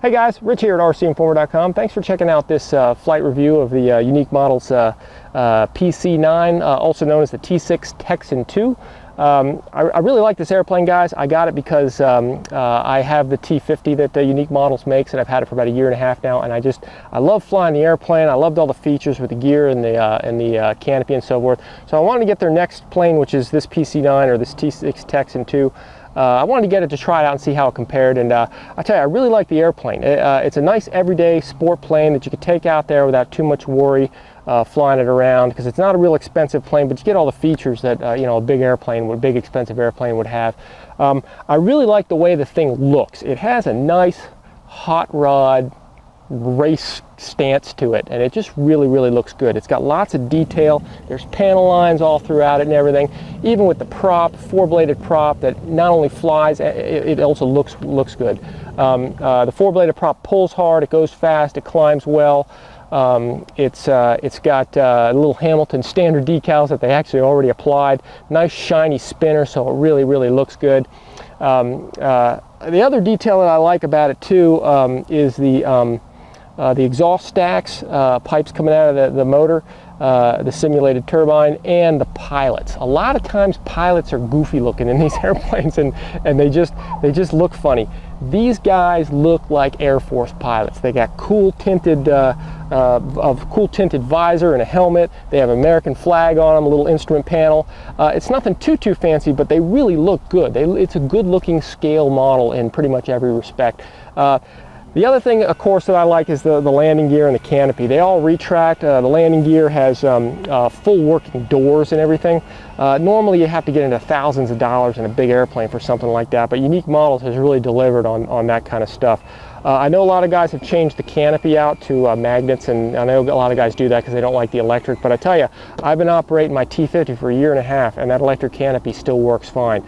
Hey guys, Rich here at RCINFORMER.com. Thanks for checking out this flight review of the Unique Models PC-9, also known as the T-6 Texan 2. I really like this airplane, guys. I got it because I have the T-50 that the Unique Models makes, and I've had it for about a year and a half now, and I love flying the airplane. I loved all the features with the gear and the canopy and so forth. So I wanted to get their next plane, which is this PC-9 or this T-6 Texan 2. I wanted to get it to try it out and see how it compared, and I tell you, I really like the airplane. It's a nice everyday sport plane that you could take out there without too much worry flying it around, because it's not a real expensive plane, but you get all the features that you know, a big expensive airplane would have. I really like the way the thing looks. It has a nice hot rod race stance to it, and it just really looks good. It's got lots of detail. There's panel lines all throughout it and everything, even with the prop, four-bladed prop that not only flies, it also looks good. The four-bladed prop pulls hard, it goes fast, it climbs well. It's got little Hamilton standard decals that they actually already applied. Nice shiny spinner, so it really looks good. The other detail that I like about it too is the exhaust stacks, pipes coming out of the motor, the simulated turbine, and the pilots. A lot of times pilots are goofy looking in these airplanes, and they just look funny. These guys look like Air Force pilots. They got cool tinted visor and a helmet. They have American flag on them, a little instrument panel. It's nothing too fancy, but they really look good. It's a good looking scale model in pretty much every respect. The other thing, of course, that I like is the landing gear and the canopy. They all retract. The landing gear has full working doors and everything. Normally you have to get into thousands of dollars in a big airplane for something like that, but Unique Models has really delivered on that kind of stuff. I know a lot of guys have changed the canopy out to magnets, and I know a lot of guys do that because they don't like the electric, but I tell you, I've been operating my T-50 for a year and a half, and that electric canopy still works fine.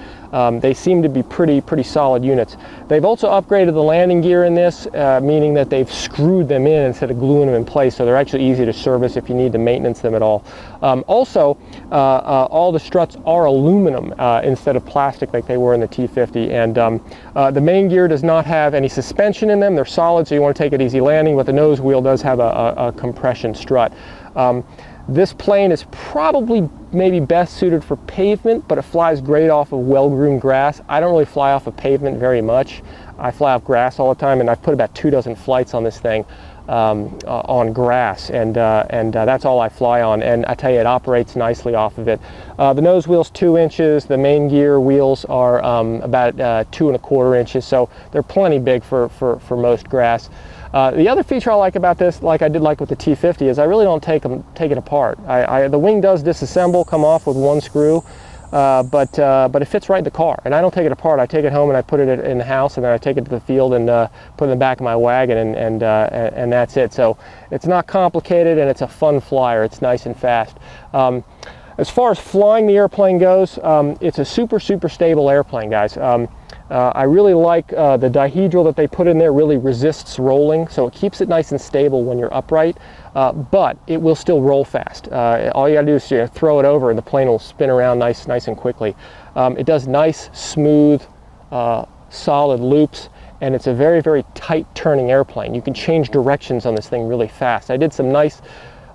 They seem to be pretty solid units. They've also upgraded the landing gear in this, meaning that they've screwed them in instead of gluing them in place, so they're actually easy to service if you need to maintenance them at all. Also, all the struts are aluminum instead of plastic like they were in the T-50, and the main gear does not have any suspension in them. They're solid, so you want to take it easy landing, but the nose wheel does have a compression strut. This plane is probably maybe best suited for pavement, but it flies great off of well-groomed grass. I don't really fly off of pavement very much. I fly off grass all the time, and I've put about 24 flights on this thing on grass, and that's all I fly on, and I tell you, it operates nicely off of it. The nose wheel's 2 inches, the main gear wheels are about 2¼ inches, so they're plenty big for most grass. The other feature I like about this, like I did with the T-50, is I really don't take it apart. The wing does disassemble, come off with 1 screw, but it fits right in the car, and I don't take it apart. I take it home and I put it in the house, and then I take it to the field and put it in the back of my wagon, and that's it. So it's not complicated, and it's a fun flyer. It's nice and fast. As far as flying the airplane goes, it's a super stable airplane, guys. I really like the dihedral that they put in there. Really resists rolling, so it keeps it nice and stable when you're upright, but it will still roll fast. All you gotta do is throw it over and the plane will spin around nice and quickly. It does nice, smooth, solid loops, and it's a very tight turning airplane. You can change directions on this thing really fast. I did some nice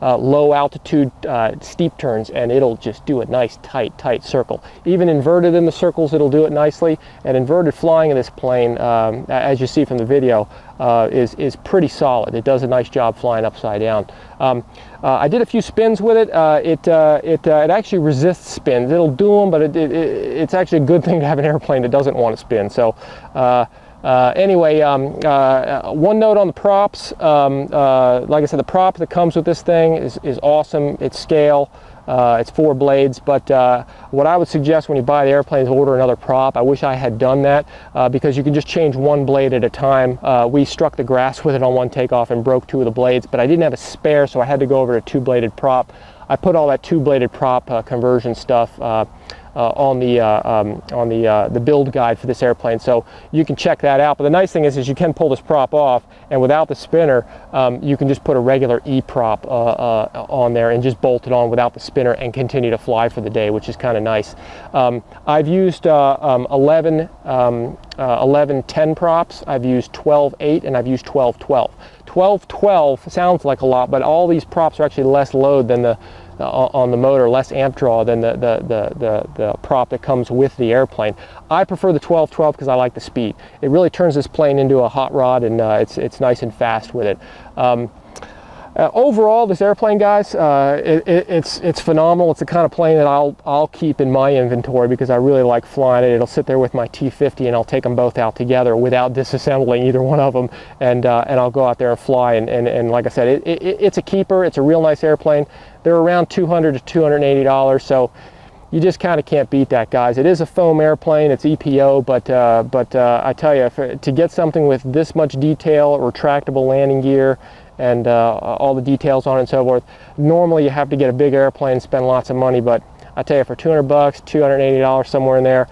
low altitude steep turns, and it'll just do a nice tight circle. Even inverted in the circles, it'll do it nicely, and inverted flying of this plane, as you see from the video, is pretty solid. It does a nice job flying upside down. I did a few spins with it. It actually resists spins. It'll do them, but it's actually a good thing to have an airplane that doesn't want to spin. So anyway, one note on the props. Like I said, the prop that comes with this thing is awesome. It's scale. It's 4 blades, but what I would suggest when you buy the airplane is order another prop. I wish I had done that because you can just change 1 blade at a time. We struck the grass with it on one takeoff and broke 2 of the blades, but I didn't have a spare, so I had to go over to a 2-bladed prop. I put all that 2-bladed prop conversion stuff on the build guide for this airplane, so you can check that out. But the nice thing is you can pull this prop off, and without the spinner, you can just put a regular E-prop on there and just bolt it on without the spinner and continue to fly for the day, which is kind of nice. I've used 11 10 props, I've used 12 8, and I've used 12 12. 12 12 sounds like a lot, but all these props are actually less load than on the motor, less amp draw than the prop that comes with the airplane. I prefer the 12 12 because I like the speed. It really turns this plane into a hot rod, and it's nice and fast with it. Overall, this airplane, guys, it's phenomenal. It's the kind of plane that I'll keep in my inventory because I really like flying it. It'll sit there with my T-50, and I'll take them both out together without disassembling either one of them, and I'll go out there and fly. And like I said, it's a keeper. It's a real nice airplane. They're around $200 to $280, so you just kind of can't beat that, guys. It is a foam airplane. It's EPO, but I tell you, to get something with this much detail, retractable landing gear, and all the details on it and so forth, normally you have to get a big airplane, spend lots of money, but I tell you, for $200, $280, somewhere in there,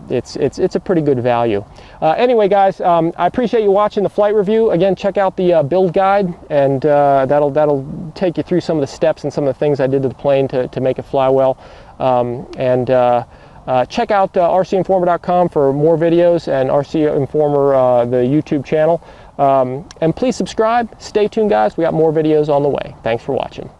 it's a pretty good value. Anyway, guys, I appreciate you watching the flight review. Again, check out the build guide, and that'll take you through some of the steps and some of the things I did to the plane to make it fly well. Check out RCINFORMER.com for more videos, and RCINFORMER, the YouTube channel. And please subscribe. Stay tuned, guys. We got more videos on the way. Thanks for watching.